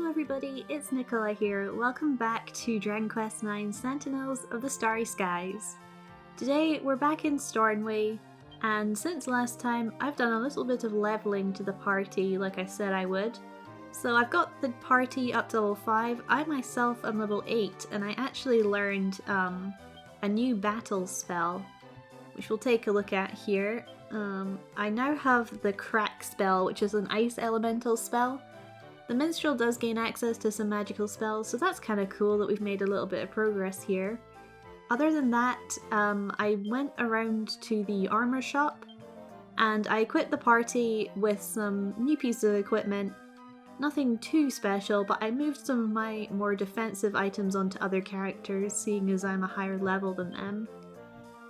Hello everybody, it's Nicola here. Welcome back to Dragon Quest IX Sentinels of the Starry Skies. Today we're back in Stornway, and since last time I've done a little bit of leveling to the party like I said I would. So I've got the party up to level 5, I myself am level 8, and I actually learned a new battle spell, which we'll take a look at here. I now have the Crack spell, which is an ice elemental spell. The minstrel does gain access to some magical spells, so that's kind of cool that we've made a little bit of progress here. Other than that, I went around to the armor shop and I equipped the party with some new pieces of equipment. Nothing too special, but I moved some of my more defensive items onto other characters, seeing as I'm a higher level than them.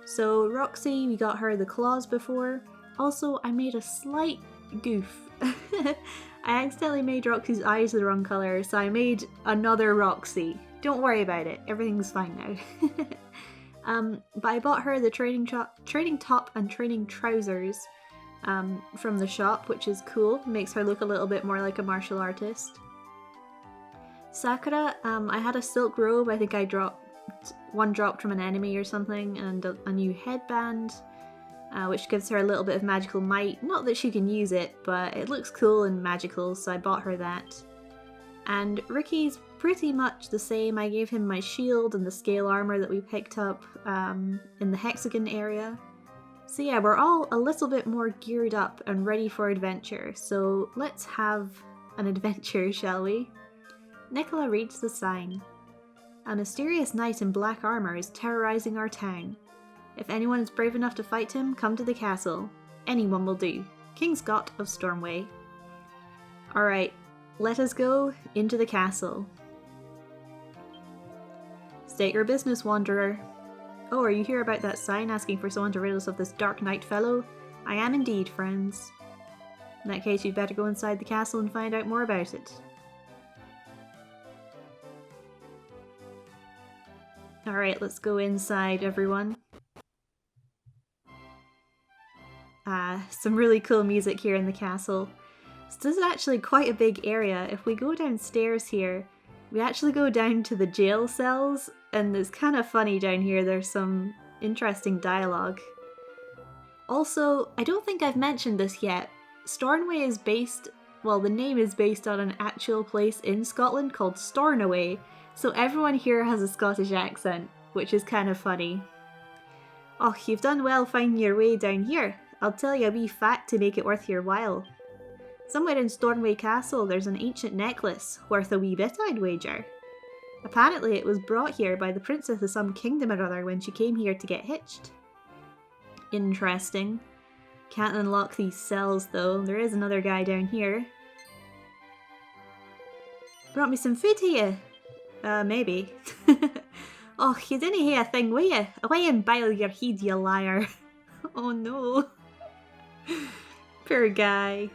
So Roxy, we got her the claws before. Also, I made a slight goof. I accidentally made Roxy's eyes the wrong colour, so I made another Roxy. Don't worry about it, everything's fine now. But I bought her the training top and training trousers from the shop, which is cool. Makes her look a little bit more like a martial artist. Sakura, I had a silk robe. I think I dropped from an enemy or something, and a new headband. Which gives her a little bit of magical might. Not that she can use it, but it looks cool and magical, so I bought her that. And Ricky's pretty much the same. I gave him my shield and the scale armor that we picked up in the hexagon area. So yeah, we're all a little bit more geared up and ready for adventure, so let's have an adventure, shall we? Nicola reads the sign. A mysterious knight in black armor is terrorizing our town. If anyone is brave enough to fight him, come to the castle. Anyone will do. King Scott of Stornway. Alright, let us go into the castle. State your business, wanderer. Oh, are you here about that sign asking for someone to rid us of this dark knight fellow? I am indeed, friends. In that case, you'd better go inside the castle and find out more about it. Alright, let's go inside, everyone. Some really cool music here in the castle. So this is actually quite a big area. If we go downstairs here, we actually go down to the jail cells, and it's kind of funny down here. There's some interesting dialogue. Also, I don't think I've mentioned this yet. Stornway is based, well, the name is based on an actual place in Scotland called Stornoway, so everyone here has a Scottish accent, which is kind of funny. Oh, you've done well finding your way down here. I'll tell you a wee fact to make it worth your while. Somewhere in Stornway Castle there's an ancient necklace, worth a wee bit I'd wager. Apparently it was brought here by the princess of some kingdom or other when she came here to get hitched. Interesting. Can't unlock these cells though, there is another guy down here. Brought me some food here? Maybe. Oh, you didn't hear a thing, will you? Away and bile your heed, you liar. Oh no. Poor guy.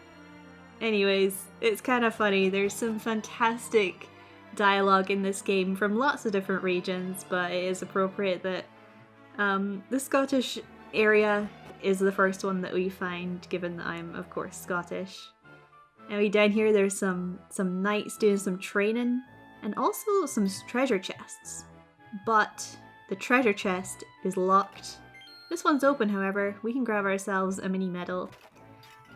Anyways, it's kind of funny. There's some fantastic dialogue in this game from lots of different regions, but it is appropriate that the Scottish area is the first one that we find, given that I'm, of course, Scottish. Anyway, down here there's some knights doing some training, and also some treasure chests. But the treasure chest is locked. This one's open, however. We can grab ourselves a mini medal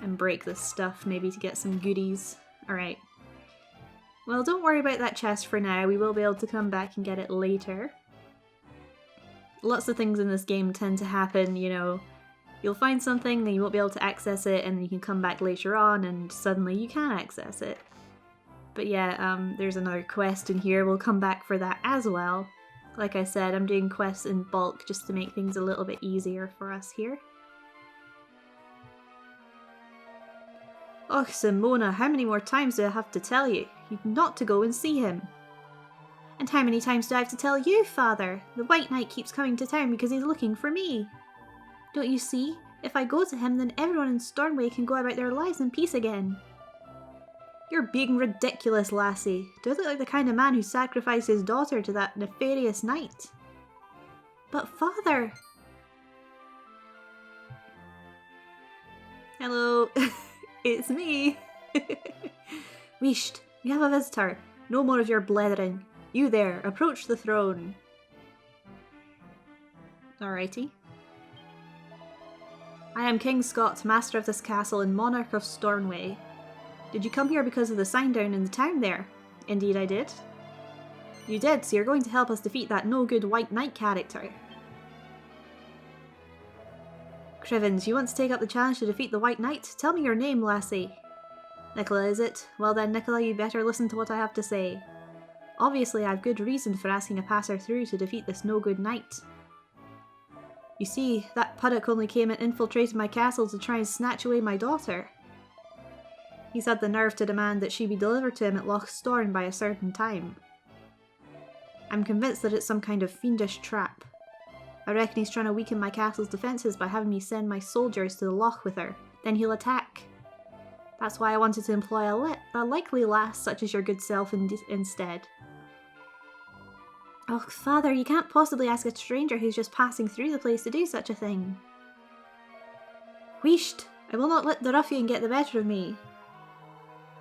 and break this stuff, maybe to get some goodies. Alright. Well, don't worry about that chest for now. We will be able to come back and get it later. Lots of things in this game tend to happen, you know. You'll find something, then you won't be able to access it, and then you can come back later on and suddenly you can access it. But yeah, there's another quest in here. We'll come back for that as well. Like I said, I'm doing quests in bulk just to make things a little bit easier for us here. Oh, Simona, how many more times do I have to tell you? You've not to go and see him. And how many times do I have to tell you, father? The White Knight keeps coming to town because he's looking for me. Don't you see? If I go to him, then everyone in Stornway can go about their lives in peace again. You're being ridiculous, lassie. Do I look like the kind of man who sacrificed his daughter to that nefarious knight? But father! Hello, it's me. Wheesht, we have a visitor. No more of your blethering. You there, approach the throne. Alrighty. I am King Scott, master of this castle and monarch of Stornway. Did you come here because of the sign down in the town there? Indeed I did. You did, so you're going to help us defeat that no-good White Knight character. Crivens, you want to take up the challenge to defeat the White Knight? Tell me your name, lassie. Nicola, is it? Well then, Nicola, you'd better listen to what I have to say. Obviously, I have good reason for asking a passer through to defeat this no-good knight. You see, that puddock only came and infiltrated my castle to try and snatch away my daughter. He's had the nerve to demand that she be delivered to him at Loch Storn by a certain time. I'm convinced that it's some kind of fiendish trap. I reckon he's trying to weaken my castle's defences by having me send my soldiers to the Loch with her. Then he'll attack. That's why I wanted to employ a likely lass such as your good self instead. Oh, Father, you can't possibly ask a stranger who's just passing through the place to do such a thing. Wheesht! I will not let the ruffian get the better of me.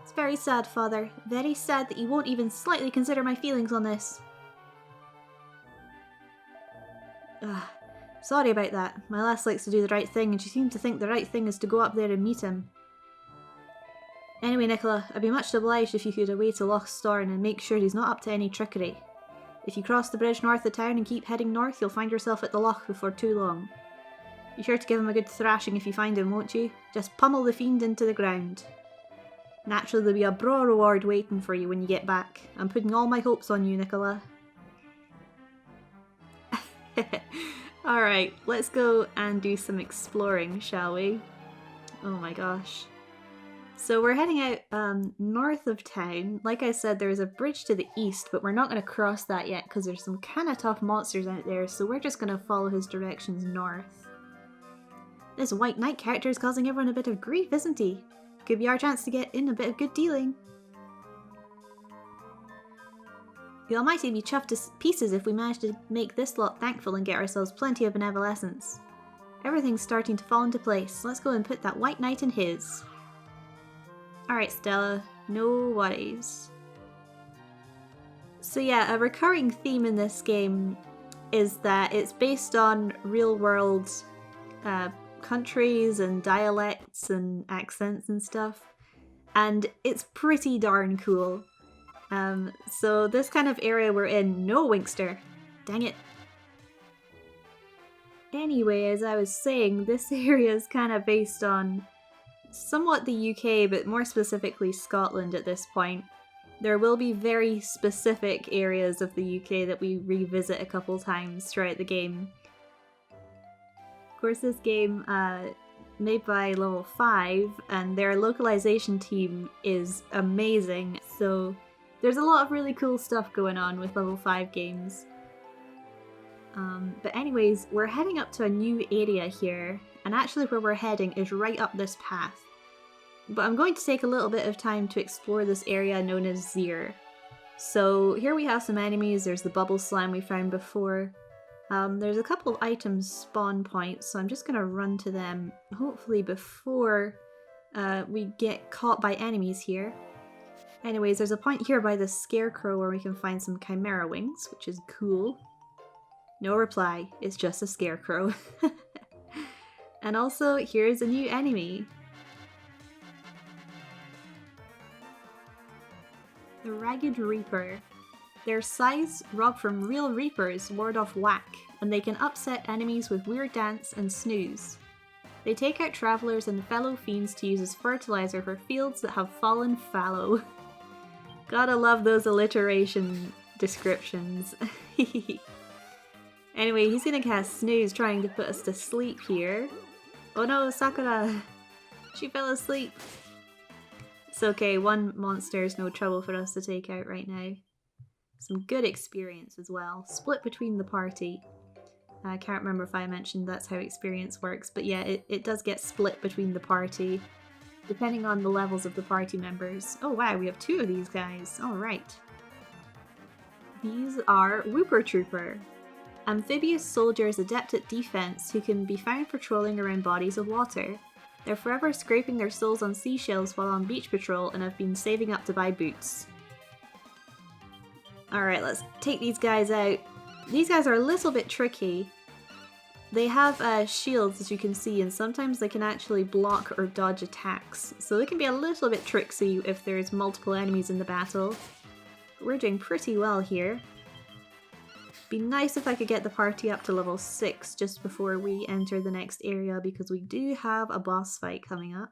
It's very sad, Father. Very sad that you won't even slightly consider my feelings on this. Sorry about that. My lass likes to do the right thing and she seems to think the right thing is to go up there and meet him. Anyway, Nicola, I'd be much obliged if you could away to Loch Storn and make sure he's not up to any trickery. If you cross the bridge north of town and keep heading north, you'll find yourself at the Loch before too long. Be sure to give him a good thrashing if you find him, won't you? Just pummel the fiend into the ground. Naturally, there'll be a braw reward waiting for you when you get back. I'm putting all my hopes on you, Nicola. Alright, let's go and do some exploring, shall we? Oh my gosh. So we're heading out north of town. Like I said, there's a bridge to the east, but we're not going to cross that yet because there's some kind of tough monsters out there, so we're just going to follow his directions north. This White Knight character is causing everyone a bit of grief, isn't he? Could be our chance to get in a bit of good dealing. The Almighty be chuffed to pieces if we manage to make this lot thankful and get ourselves plenty of benevolence. Everything's starting to fall into place. Let's go and put that White Knight in his. Alright, Stella, no worries. So yeah, a recurring theme in this game is that it's based on real-world countries and dialects and accents and stuff, and it's pretty darn cool. So this kind of area we're in, no Winkster, dang it. Anyway, as I was saying, this area is kind of based on somewhat the UK, but more specifically Scotland at this point. There will be very specific areas of the UK that we revisit a couple times throughout the game. Of course, this game, made by Level 5, and their localization team is amazing, so there's a lot of really cool stuff going on with Level 5 games. But anyways, we're heading up to a new area here, and actually where we're heading is right up this path. But I'm going to take a little bit of time to explore this area known as Zir. So here we have some enemies. There's the bubble slime we found before. There's a couple of items spawn points, so I'm just going to run to them, hopefully before we get caught by enemies here. Anyways, there's a point here by the scarecrow where we can find some chimera wings, which is cool. No reply, it's just a scarecrow. And also, here's a new enemy. The Ragged Reaper. Their size, robbed from real reapers, ward off whack, and they can upset enemies with weird dance and snooze. They take out travellers and fellow fiends to use as fertilizer for fields that have fallen fallow. Gotta love those alliteration descriptions. Anyway, he's gonna cast Snooze, trying to put us to sleep here. Oh no, Sakura! She fell asleep! It's okay, one monster is no trouble for us to take out right now. Some good experience as well. Split between the party. I can't remember if I mentioned that's how experience works, but yeah, it does get split between the party, depending on the levels of the party members. Oh wow, we have two of these guys. Alright. These are Whooper Trooper. Amphibious soldiers adept at defense who can be found patrolling around bodies of water. They're forever scraping their souls on seashells while on beach patrol and have been saving up to buy boots. Alright, let's take these guys out. These guys are a little bit tricky. They have shields, as you can see, and sometimes they can actually block or dodge attacks. So they can be a little bit tricksy if there's multiple enemies in the battle. But we're doing pretty well here. Be nice if I could get the party up to level 6 just before we enter the next area, because we do have a boss fight coming up.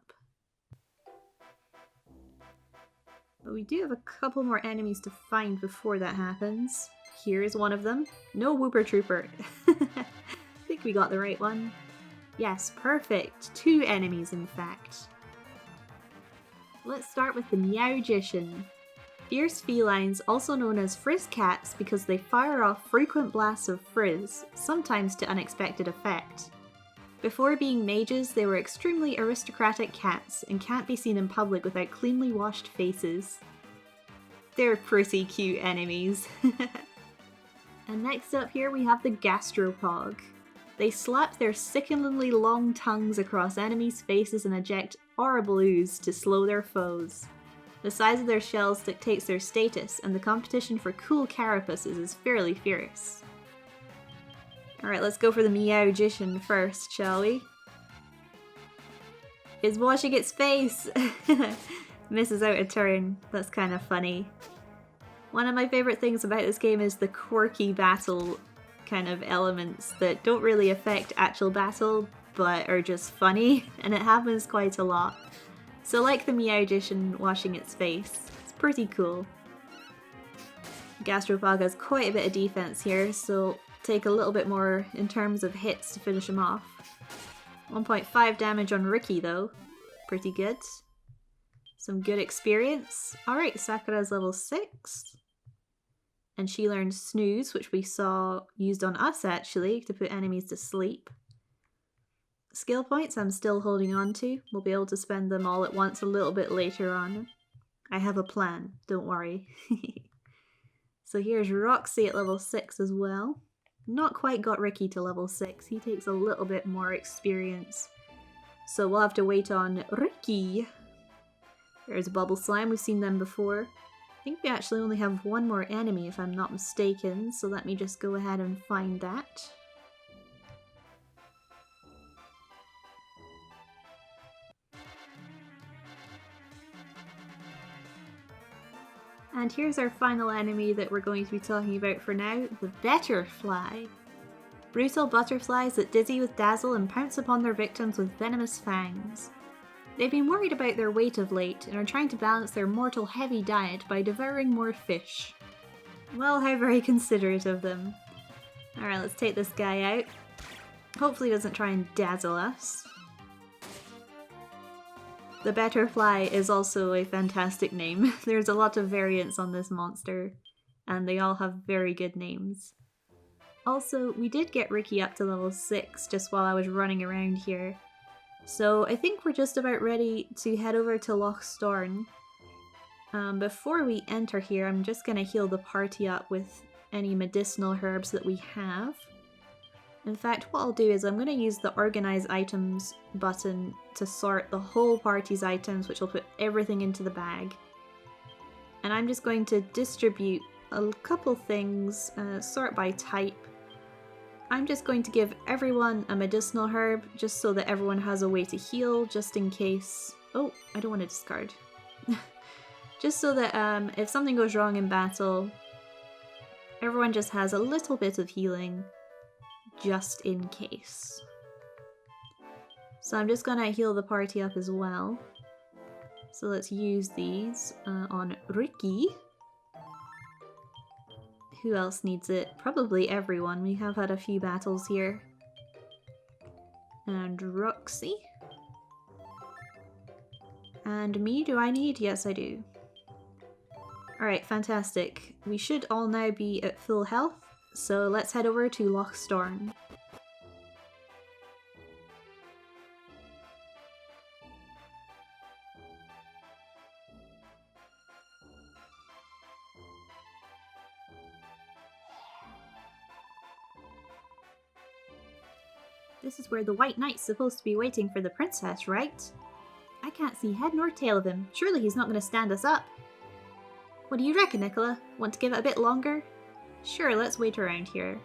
But we do have a couple more enemies to find before that happens. Here's one of them. No Whooper Trooper. I think we got the right one. Yes, perfect. 2 enemies, in fact. Let's start with the Meowgician. Fierce felines, also known as frizz cats because they fire off frequent blasts of frizz, sometimes to unexpected effect. Before being mages, they were extremely aristocratic cats and can't be seen in public without cleanly washed faces. They're pretty cute enemies. And next up here we have the Gastropog. They slap their sickeningly long tongues across enemies' faces and eject horrible ooze to slow their foes. The size of their shells dictates their status, and the competition for cool carapaces is fairly fierce. Alright, let's go for the Meowgician first, shall we? It's washing its face! Misses out a turn. That's kind of funny. One of my favourite things about this game is the quirky battle kind of elements that don't really affect actual battle, but are just funny, and it happens quite a lot. So like the Meowgician washing its face, it's pretty cool. Gastropog has quite a bit of defense here, so take a little bit more in terms of hits to finish him off. 1.5 damage on Ricky though, pretty good. Some good experience. Alright, Sakura's level 6. And she learned Snooze, which we saw used on us actually, to put enemies to sleep. Skill points I'm still holding on to. We'll be able to spend them all at once a little bit later on. I have a plan, don't worry. So here's Roxy at level 6 as well. Not quite got Ricky to level 6, he takes a little bit more experience. So we'll have to wait on Ricky. There's Bubble Slime, we've seen them before. I think we actually only have one more enemy if I'm not mistaken, so let me just go ahead and find that. And here's our final enemy that we're going to be talking about for now, the Betterfly. Brutal butterflies that dizzy with dazzle and pounce upon their victims with venomous fangs. They've been worried about their weight of late and are trying to balance their mortal heavy diet by devouring more fish. Well, how very considerate of them. Alright, let's take this guy out. Hopefully he doesn't try and dazzle us. The Betterfly is also a fantastic name. There's a lot of variants on this monster, and they all have very good names. Also, we did get Ricky up to level 6 just while I was running around here. So I think we're just about ready to head over to Loch Storn. Before we enter here, I'm just going to heal the party up with any medicinal herbs that we have. In fact, what I'll do is I'm going to use the Organize Items button to sort the whole party's items, which will put everything into the bag. And I'm just going to distribute a couple things, sort by type. I'm just going to give everyone a medicinal herb, just so that everyone has a way to heal, just in case... Oh, I don't want to discard. Just so that if something goes wrong in battle, everyone just has a little bit of healing. Just in case. So I'm just gonna heal the party up as well. So let's use these on Ricky. Who else needs it? Probably everyone. We have had a few battles here. And Roxy. And me, do I need? Yes, I do. Alright, fantastic. We should all now be at full health. So let's head over to Loch Storn. This is where the White Knight's supposed to be waiting for the princess, right? I can't see head nor tail of him. Surely he's not going to stand us up. What do you reckon, Nicola? Want to give it a bit longer? Sure, let's wait around here.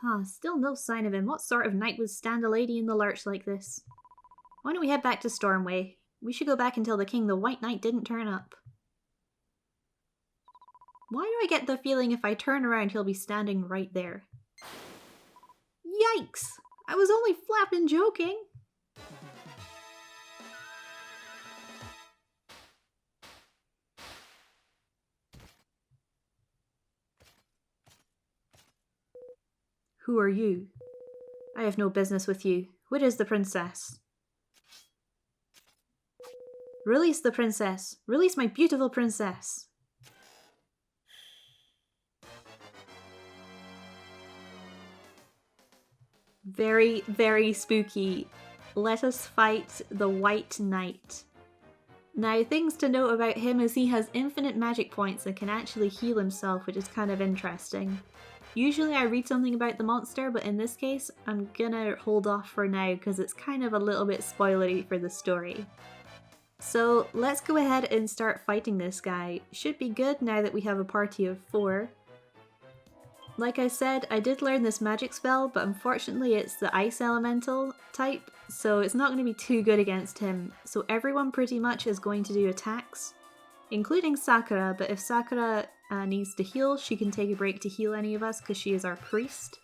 Huh, still no sign of him. What sort of knight would stand a lady in the lurch like this? Why don't we head back to Stornway? We should go back and tell the king the White Knight didn't turn up. Why do I get the feeling if I turn around he'll be standing right there? Yikes! I was only flapping joking! Who are you? I have no business with you. Where is the princess? Release the princess! Release my beautiful princess! Very, very spooky. Let us fight the White Knight. Now, things to note about him is he has infinite magic points and can actually heal himself, which is kind of interesting. Usually I read something about the monster, but in this case, I'm gonna hold off for now because it's kind of a little bit spoilery for the story. So let's go ahead and start fighting this guy. Should be good now that we have a party of 4. Like I said, I did learn this magic spell, but unfortunately it's the ice elemental type, so it's not going to be too good against him. So everyone pretty much is going to do attacks, including Sakura, but if Sakura needs to heal, she can take a break to heal any of us because she is our priest.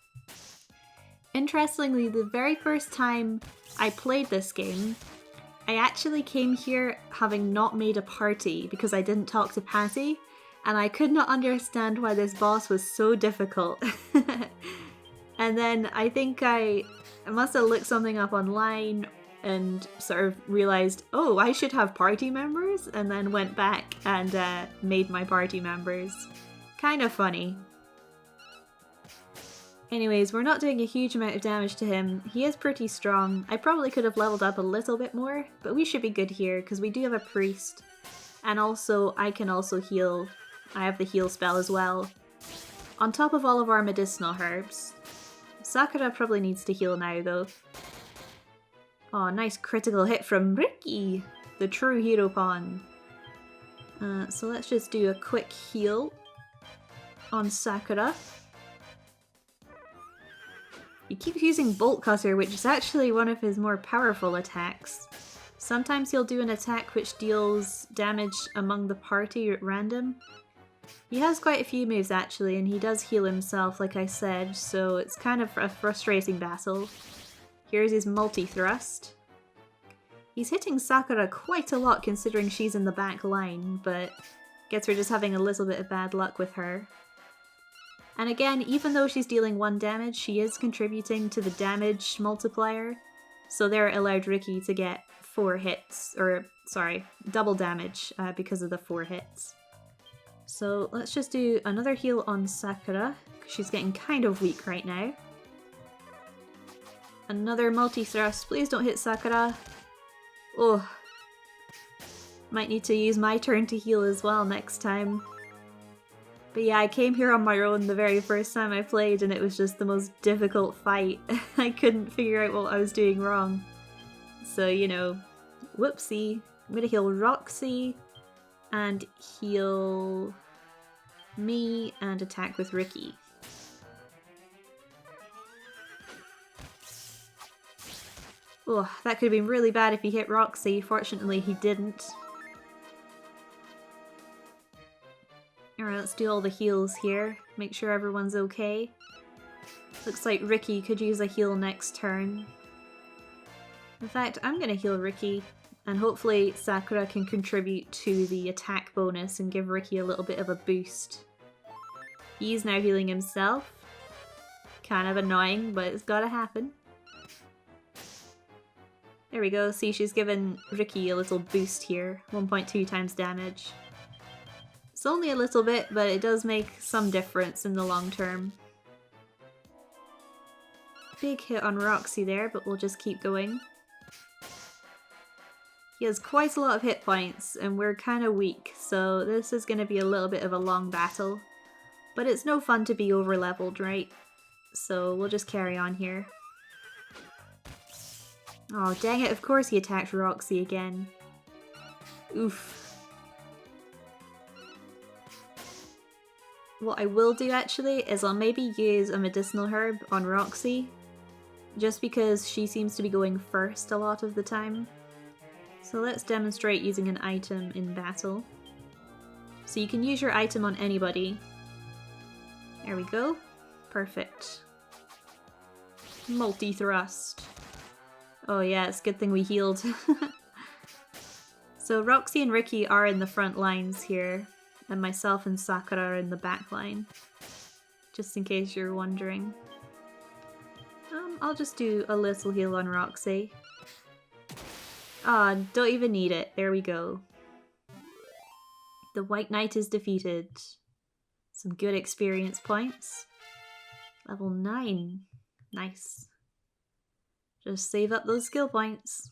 Interestingly, the very first time I played this game, I actually came here having not made a party because I didn't talk to Patty, and I could not understand why this boss was so difficult. And then I think I must have looked something up online and sort of realised, oh, I should have party members, and then went back and made my party members. Kind of funny. Anyways, we're not doing a huge amount of damage to him. He is pretty strong. I probably could have leveled up a little bit more, but we should be good here because we do have a priest. And also, I can also heal. I have the heal spell as well. On top of all of our medicinal herbs. Sakura probably needs to heal now though. Oh, nice critical hit from Ricky, the true hero pawn. So let's just do a quick heal on Sakura. He keeps using Bolt Cutter, which is actually one of his more powerful attacks. Sometimes he'll do an attack which deals damage among the party at random. He has quite a few moves actually, and he does heal himself like I said, so it's kind of a frustrating battle. Here's his multi-thrust. He's hitting Sakura quite a lot considering she's in the back line, but guess we're just having a little bit of bad luck with her. And again, even though she's dealing 1 damage, she is contributing to the damage multiplier, so there it allowed Ricky to get 4 hits, or sorry, double damage because of the 4 hits. So let's just do another heal on Sakura, because she's getting kind of weak right now. Another multi-thrust, please don't hit Sakura. Oh, might need to use my turn to heal as well next time. But yeah, I came here on my own the very first time I played and it was just the most difficult fight. I couldn't figure out what I was doing wrong. So, you know, whoopsie. I'm gonna heal Roxy and heal me and attack with Ricky. Oh, that could have been really bad if he hit Roxy. Fortunately, he didn't. Alright, let's do all the heals here. Make sure everyone's okay. Looks like Ricky could use a heal next turn. In fact, I'm gonna heal Ricky, and hopefully Sakura can contribute to the attack bonus and give Ricky a little bit of a boost. He's now healing himself. Kind of annoying, but it's gotta happen. There we go, see she's given Ricky a little boost here, 1.2 times damage. It's only a little bit, but it does make some difference in the long term. Big hit on Roxy there, but we'll just keep going. He has quite a lot of hit points and we're kind of weak, so this is going to be a little bit of a long battle. But it's no fun to be over leveled, right? So we'll just carry on here. Oh dang it, of course he attacked Roxy again. Oof. What I will do actually is I'll maybe use a medicinal herb on Roxy, just because she seems to be going first a lot of the time. So let's demonstrate using an item in battle. So you can use your item on anybody. There we go. Perfect. Multi-thrust. Oh yeah, it's a good thing we healed. So Roxy and Ricky are in the front lines here, and myself and Sakura are in the back line. Just in case you're wondering. I'll just do a little heal on Roxy. Ah, don't even need it. There we go. The White Knight is defeated. Some good experience points. Level 9. Nice. Just save up those skill points.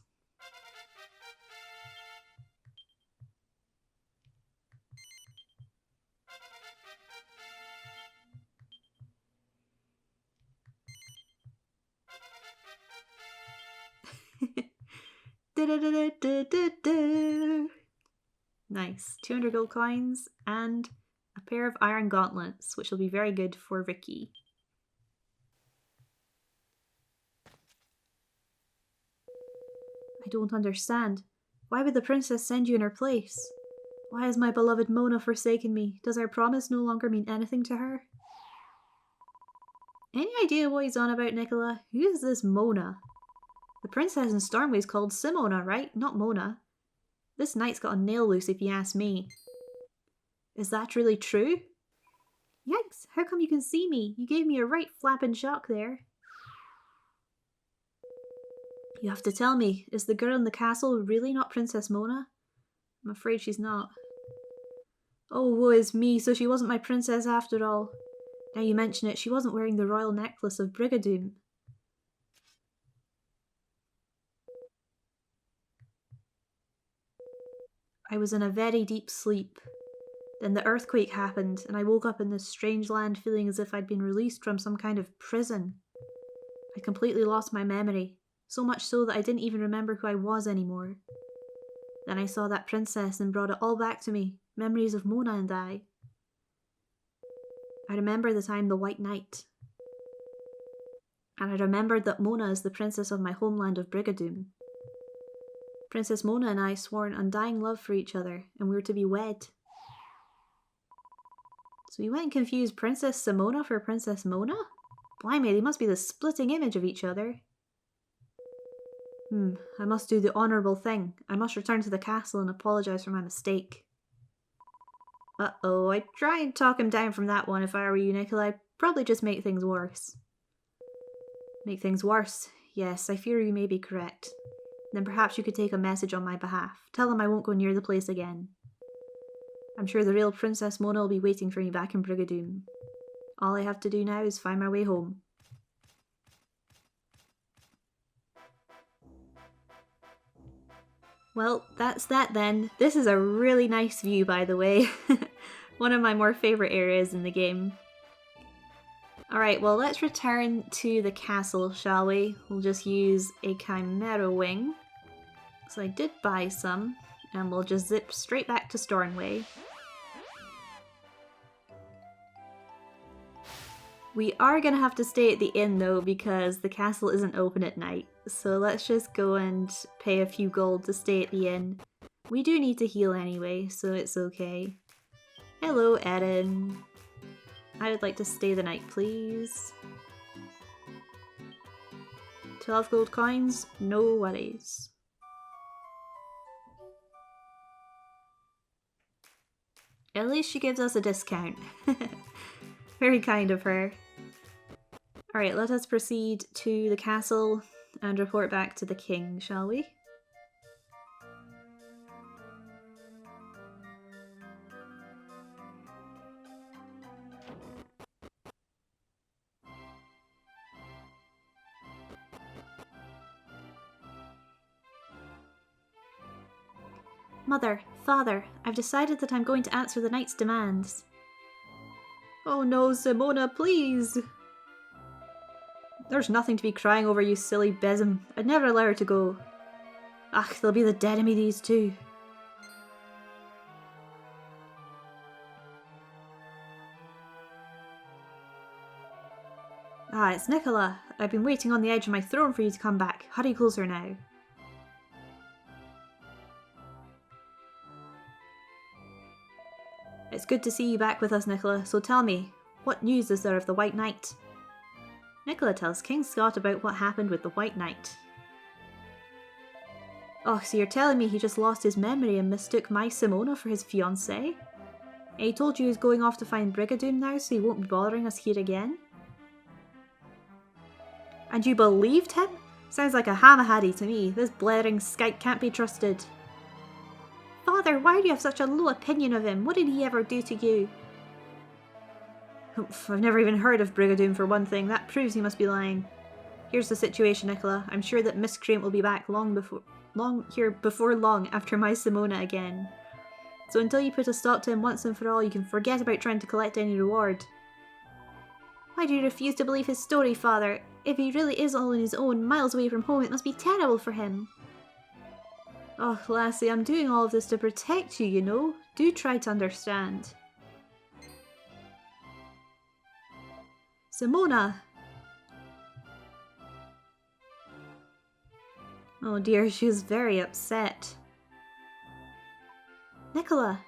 Nice. 200 gold coins and a pair of iron gauntlets, which will be very good for Ricky. I don't understand. Why would the princess send you in her place? Why has my beloved Mona forsaken me? Does our promise no longer mean anything to her? Any idea what he's on about, Nicola? Who is this Mona? The princess in Stornway is called Simona, right? Not Mona. This knight's got a nail loose if you ask me. Is that really true? Yikes, how come you can see me? You gave me a right flapping shock there. You have to tell me, is the girl in the castle really not Princess Mona? I'm afraid she's not. Oh, woe is me, so she wasn't my princess after all. Now you mention it, she wasn't wearing the royal necklace of Brigadoon. I was in a very deep sleep. Then the earthquake happened, and I woke up in this strange land feeling as if I'd been released from some kind of prison. I completely lost my memory, so much so that I didn't even remember who I was anymore. Then I saw that princess and brought it all back to me, memories of Mona and I. I remember the time the White Knight. And I remembered that Mona is the princess of my homeland of Brigadoon. Princess Mona and I swore an undying love for each other, and we were to be wed. So you went and confused Princess Simona for Princess Mona? Blimey, they must be the splitting image of each other. I must do the honourable thing. I must return to the castle and apologise for my mistake. Uh-oh, I'd try and talk him down from that one if I were you, Nicola. I'd probably just make things worse. Make things worse? Yes, I fear you may be correct. Then perhaps you could take a message on my behalf. Tell them I won't go near the place again. I'm sure the real Princess Mona will be waiting for me back in Brigadoon. All I have to do now is find my way home. Well, that's that then. This is a really nice view, by the way. One of my more favourite areas in the game. Alright, well let's return to the castle, shall we? We'll just use a Chimera Wing. So I did buy some, and we'll just zip straight back to Stornway. We are going to have to stay at the inn though, because the castle isn't open at night. So let's just go and pay a few gold to stay at the inn. We do need to heal anyway, so it's okay. Hello, Erin. I would like to stay the night, please. 12 gold coins, no worries. At least she gives us a discount. Very kind of her. Alright, let us proceed to the castle and report back to the king, shall we? Mother, Father, I've decided that I'm going to answer the knight's demands. Oh no, Simona, please! There's nothing to be crying over, you silly besom. I'd never allow her to go. Ach, they'll be the death of me, these two. Ah, it's Nicola. I've been waiting on the edge of my throne for you to come back. Hurry closer now. It's good to see you back with us, Nicola, so tell me, what news is there of the White Knight? Nicola tells King Scott about what happened with the White Knight. Oh, so you're telling me he just lost his memory and mistook my Simona for his fiancée? And he told you he's going off to find Brigadoon now, so he won't be bothering us here again? And you believed him? Sounds like a hamahaddy to me. This blaring skite can't be trusted. Father, why do you have such a low opinion of him? What did he ever do to you? Oof, I've never even heard of Brigadoon for one thing. That proves he must be lying. Here's the situation, Nicola. I'm sure that Miscreant will be back before long after my Simona again. So until you put a stop to him once and for all, you can forget about trying to collect any reward. Why do you refuse to believe his story, Father? If he really is all on his own, miles away from home, it must be terrible for him. Oh, lassie, I'm doing all of this to protect you, you know. Do try to understand. Simona! Oh dear, she was very upset. Nicola!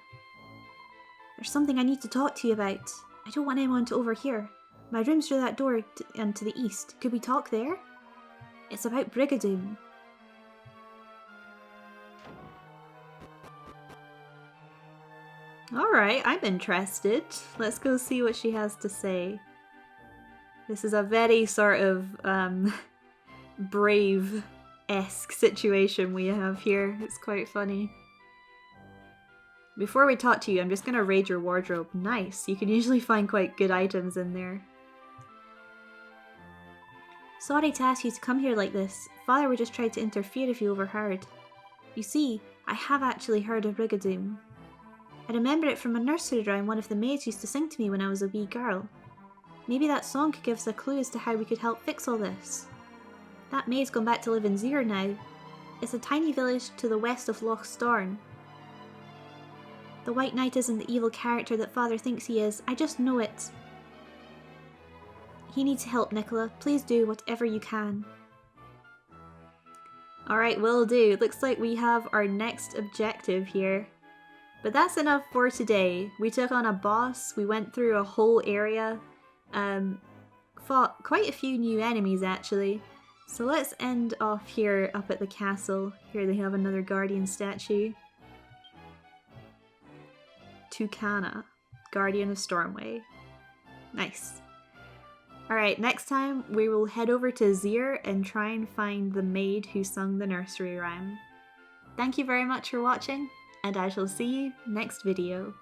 There's something I need to talk to you about. I don't want anyone to overhear. My room's through that door and to the east. Could we talk there? It's about Brigadoon. Alright, I'm interested. Let's go see what she has to say. This is a very sort of Brave-esque situation we have here. It's quite funny. Before we talk to you, I'm just going to raid your wardrobe. Nice, you can usually find quite good items in there. Sorry to ask you to come here like this. Father would just try to interfere if you overheard. You see, I have actually heard of Brigadoon. I remember it from a nursery rhyme one of the maids used to sing to me when I was a wee girl. Maybe that song could give us a clue as to how we could help fix all this. That maid's gone back to live in Zier now. It's a tiny village to the west of Loch Storn. The White Knight isn't the evil character that Father thinks he is, I just know it. He needs help, Nicola. Please do whatever you can. Alright, will do. Looks like we have our next objective here. But that's enough for today. We took on a boss, we went through a whole area, fought quite a few new enemies actually. So let's end off here up at the castle. Here they have another guardian statue. Tucana, Guardian of Stornway. Nice. Alright, next time we will head over to Zier and try and find the maid who sung the nursery rhyme. Thank you very much for watching, and I shall see you next video.